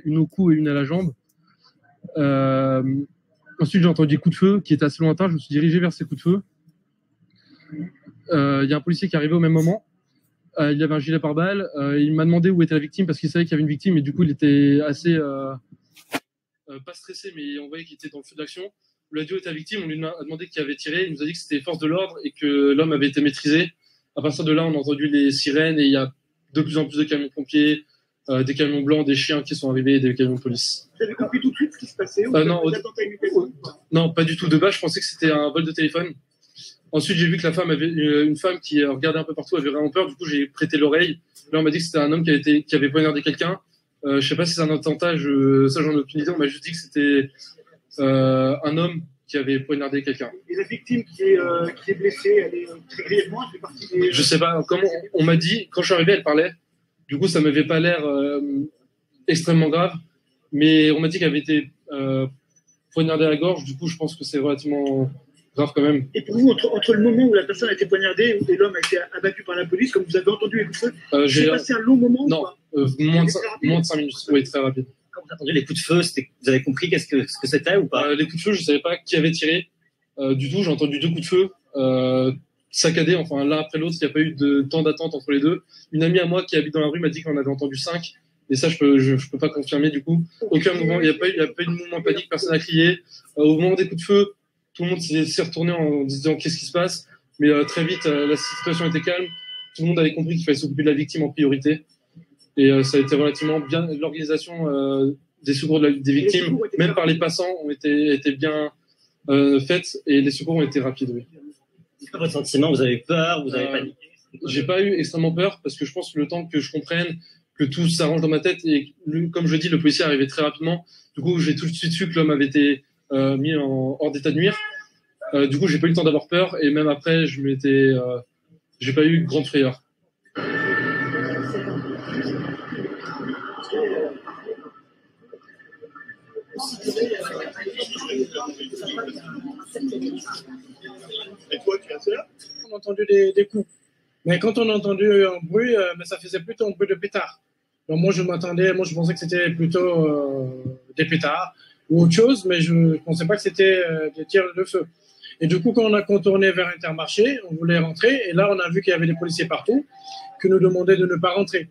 une au cou et une à la jambe. Ensuite, j'ai entendu des coups de feu qui étaient assez lointains. Je me suis dirigé vers ces coups de feu. Il y a un policier qui est arrivé au même moment. Il avait un gilet pare-balles. Il m'a demandé où était la victime parce qu'il savait qu'il y avait une victime et du coup, il était assez pas stressé, mais on voyait qu'il était dans le feu d'action. On lui a dit où était la victime. On lui a demandé qui avait tiré. Il nous a dit que c'était les forces de l'ordre et que l'homme avait été maîtrisé. À partir de là, on a entendu les sirènes et il y a de plus en plus de camions pompiers, des camions blancs, des chiens qui sont arrivés et des camions de police. Vous avez compris tout de suite ce qui se passait Non, pas du tout. De base, je pensais que c'était un vol de téléphone. Ensuite, j'ai vu que la femme avait une femme qui regardait un peu partout, avait vraiment peur. Du coup, j'ai prêté l'oreille. Là, on m'a dit que c'était un homme qui avait poignardé quelqu'un. Je sais pas si c'est un attentat. Ça, j'en ai aucune idée. On m'a juste dit que c'était un homme qui avait poignardé quelqu'un. Et la victime qui est blessée, elle est très grièvement, elle fait partie des... Je sais pas. Comment on m'a dit quand je suis arrivé, elle parlait. Du coup, ça m'avait pas l'air extrêmement grave. Mais on m'a dit qu'elle avait été poignardée à la gorge. Du coup, je pense que c'est relativement grave quand même. Et pour vous, entre le moment où la personne a été poignardée et l'homme a été abattu par la police, comme vous avez entendu les coups de feu, c'est passé un long moment? Non, moins de 5 minutes. Oui, très rapide. Quand vous avez entendu les coups de feu, vous avez compris ce que c'était ou pas? Les coups de feu, je savais pas qui avait tiré du tout. J'ai entendu 2 coups de feu saccadés, enfin l'un après l'autre. Il n'y a pas eu de temps d'attente entre les deux. Une amie à moi qui habite dans la rue m'a dit qu'on avait entendu 5. Et ça, je peux pas confirmer du coup. Aucun mouvement, il n'y a pas eu de mouvement de panique, personne n'a crié. Au moment des coups de feu, tout le monde s'est retourné en disant qu'est-ce qui se passe. Mais très vite, la situation était calme. Tout le monde avait compris qu'il fallait s'occuper de la victime en priorité. Et ça a été relativement bien. L'organisation des secours des victimes, même par les passants, ont été bien faites et les secours ont été rapides. Oui. Est-ce que votre sentiment, vous avez peur, vous avez paniqué? J'ai pas eu extrêmement peur parce que je pense que le temps que je comprenne que tout s'arrange dans ma tête et comme je dis, le policier est arrivé très rapidement. Du coup, j'ai tout de suite su que l'homme avait été mis hors d'état de nuire. Du coup, j'ai pas eu le temps d'avoir peur et même après, j'ai pas eu grande frayeur. Et toi, tu es là? On a entendu des coups. Mais quand on a entendu un bruit, mais ça faisait plutôt un bruit de pétard. Donc moi, je pensais que c'était plutôt des pétards ou autre chose, mais je ne pensais pas que c'était des tirs de feu. Et du coup, quand on a contourné vers Intermarché, on voulait rentrer, et là, on a vu qu'il y avait des policiers partout qui nous demandaient de ne pas rentrer.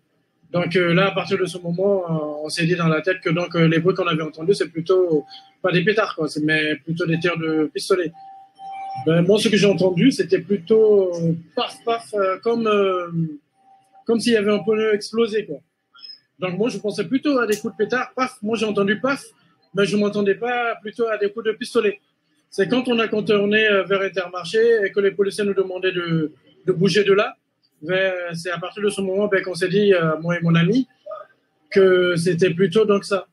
Donc là, à partir de ce moment, on s'est dit dans la tête que donc les bruits qu'on avait entendus, c'est plutôt pas des pétards, quoi, mais plutôt des tirs de pistolet. Ben, moi, ce que j'ai entendu, c'était plutôt paf, paf, comme s'il y avait un pneu explosé, quoi. Donc moi, je pensais plutôt à des coups de pétard, paf. Moi, j'ai entendu paf, mais je m'entendais pas plutôt à des coups de pistolet. C'est quand on a contourné vers Intermarché et que les policiers nous demandaient de bouger de là. C'est à partir de ce moment qu'on s'est dit, moi et mon ami, que c'était plutôt donc ça.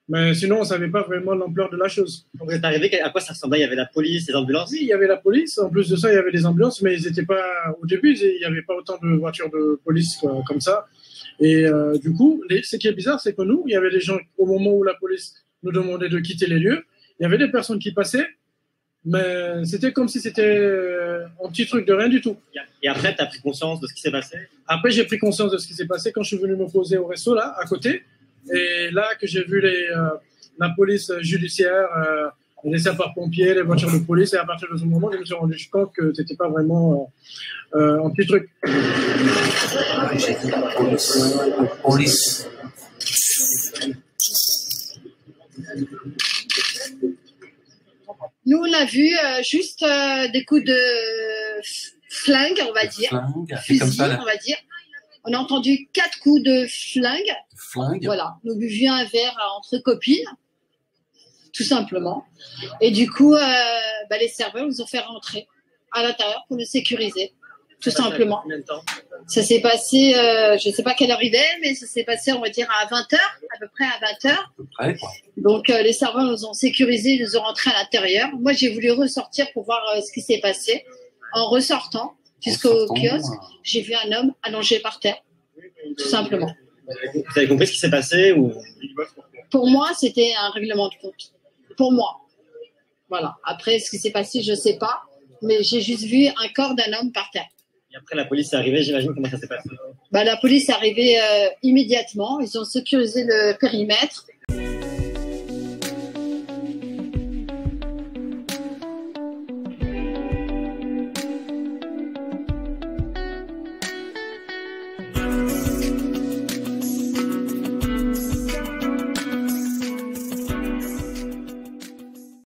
Mais sinon, on ne savait pas vraiment l'ampleur de la chose. Quand vous êtes arrivé, à quoi ça ressemblait? Il y avait la police, les ambulances? Oui, il y avait la police. En plus de ça, il y avait des ambulances, mais ils étaient pas. Au début, il n'y avait pas autant de voitures de police comme ça. Et du coup, ce qui est bizarre, c'est que nous, il y avait des gens, au moment où la police nous demandait de quitter les lieux, il y avait des personnes qui passaient, mais c'était comme si c'était un petit truc de rien du tout. Et après, tu as pris conscience de ce qui s'est passé? Après, j'ai pris conscience de ce qui s'est passé quand je suis venu me poser au resto, là, à côté. Et là, que j'ai vu la police judiciaire, les sapeurs-pompiers, les voitures de police, et à partir de ce moment, je me suis rendu compte que c'était pas vraiment un petit truc. J'ai vu la police. Nous, on a vu juste des coups de flingue, on va dire. Fusil, comme ça, on va dire. On a entendu 4 coups de flingue. Voilà. Nous buvions un verre entre copines, tout simplement. Et du coup, les serveurs nous ont fait rentrer à l'intérieur pour le sécuriser, tout simplement. Combien de temps? Ça s'est passé, je ne sais pas quelle heure il est, mais ça s'est passé, on va dire, à 20h, à peu près à 20h. Donc, les serveurs nous ont sécurisés, ils nous ont rentrés à l'intérieur. Moi, j'ai voulu ressortir pour voir ce qui s'est passé. En ressortant jusqu'au kiosque, j'ai vu un homme allongé par terre, tout simplement. Vous avez compris ce qui s'est passé ou... Pour moi, c'était un règlement de compte. Pour moi. Voilà. Après, ce qui s'est passé, je ne sais pas. Mais j'ai juste vu un corps d'un homme par terre. Et après, la police est arrivée, j'imagine. Comment ça s'est passé? La police est arrivée immédiatement. Ils ont sécurisé le périmètre.